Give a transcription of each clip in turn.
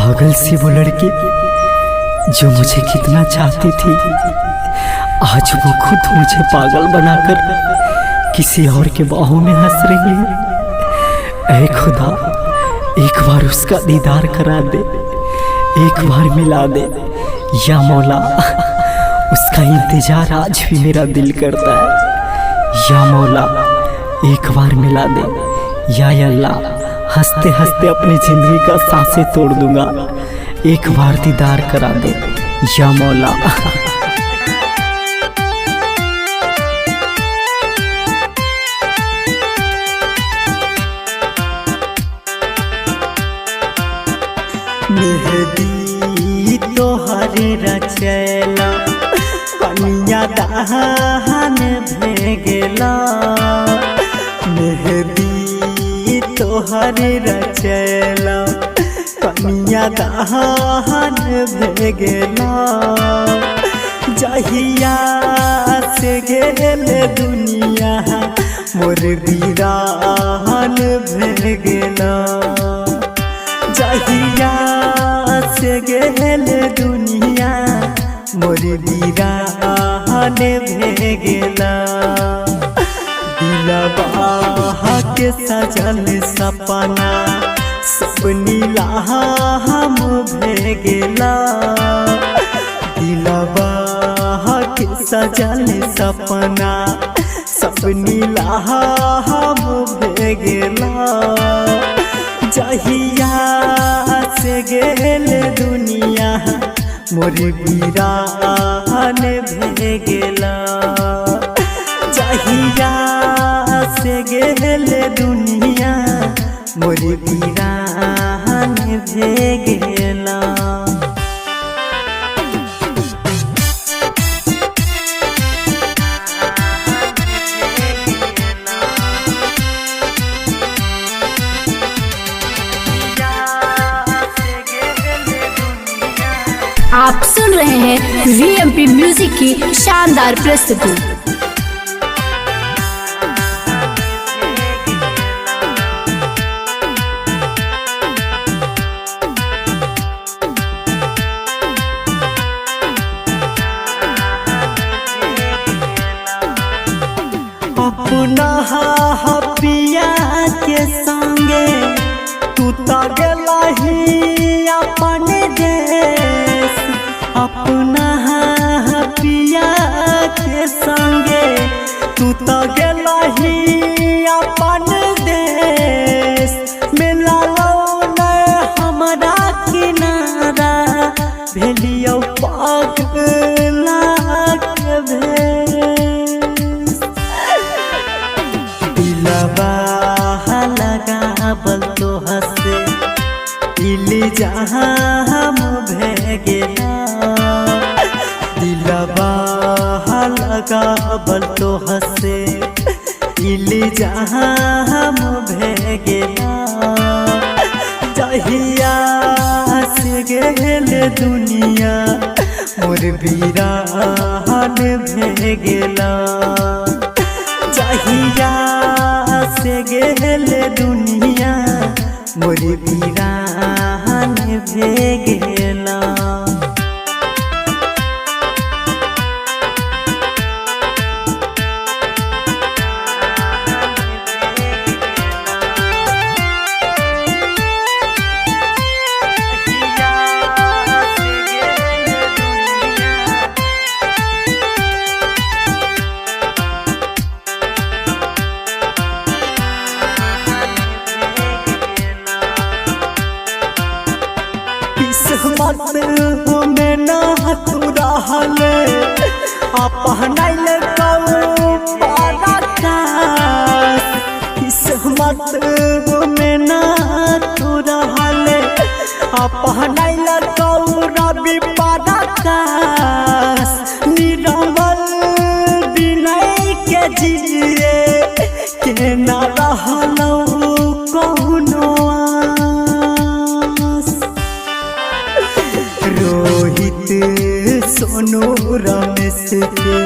पागल सी वो लड़की जो मुझे कितना चाहती थी, आज वो खुद मुझे पागल बनाकर किसी और के बाहों में हंस रही है। ऐ खुदा, एक बार उसका दीदार करा दे, एक बार मिला दे या मौला। उसका इंतजार आज भी मेरा दिल करता है। या मौला, एक बार मिला दे या अल्लाह। हंसते हंसते अपनी जिंदगी का सांसें तोड़ दूंगा, एक बार दीदार करा दे या मौला। मेहदी तोहर रचैला कनिया दहन भेगला। मेहदी तोहर रचैला कनिया दहन भेगला। जहिया से गेल दुनिया मोर वीरान भेगला। जहिया से गेल दुनिया मोर वीरान भेगला। दिलवा के सजल सपना सपनीला हम भेगला। दिलवा के सजल सपना सपनीला हम भेगला। जहिया से गेल दुनिया मोर वीरान भेगला। जहिया से गेल दुनिया मोर वीरान भेगला। आप सुन रहे हैं वीएमपी म्यूजिक की शानदार प्रस्तुति। अपना पिया के संगे तू तो गेला ही अपन देश। अपना पिया के संगे तू तो गेला ही अपन देश। मिला हमरा किनारा भेलियो पागला के भेष। दिलवा लगावल तो हंसे दिल जहाँ हम भेगला। दिलवा लगावल तो हंसे दिल जहाँ हम भेगला। जहिया से गेल दुनिया मोर वीरान भेगला। जहिया से गेल दुनिया मोर वीरान भेगला। किस्मत में ना तू रहल अपनाइल कऊ पराकाश। किस्मत में ना तू रहल अपनाइल कऊ रवि पराकाश। निरमल विनय के जिए के ना रहल कौनो सोनू रमेश के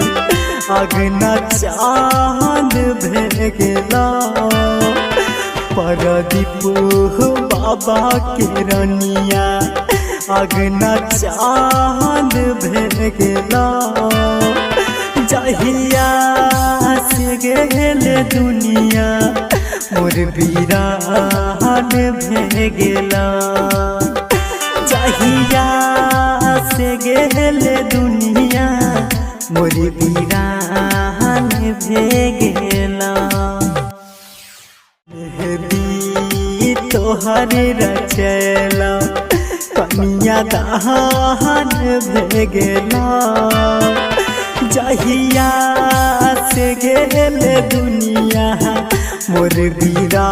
अगना चांद भेगला। परदीप बाबा के रनिया अगना चांद भे गेला जहिया से गेल दुनिया मोर वीरान भे गेला जहिया से गेल दुनिया मोर वीरान भे गेला मेहदी तोहर रचैला कनिया दान भे गेला जहिया से गेल दुनिया मोर वीरा।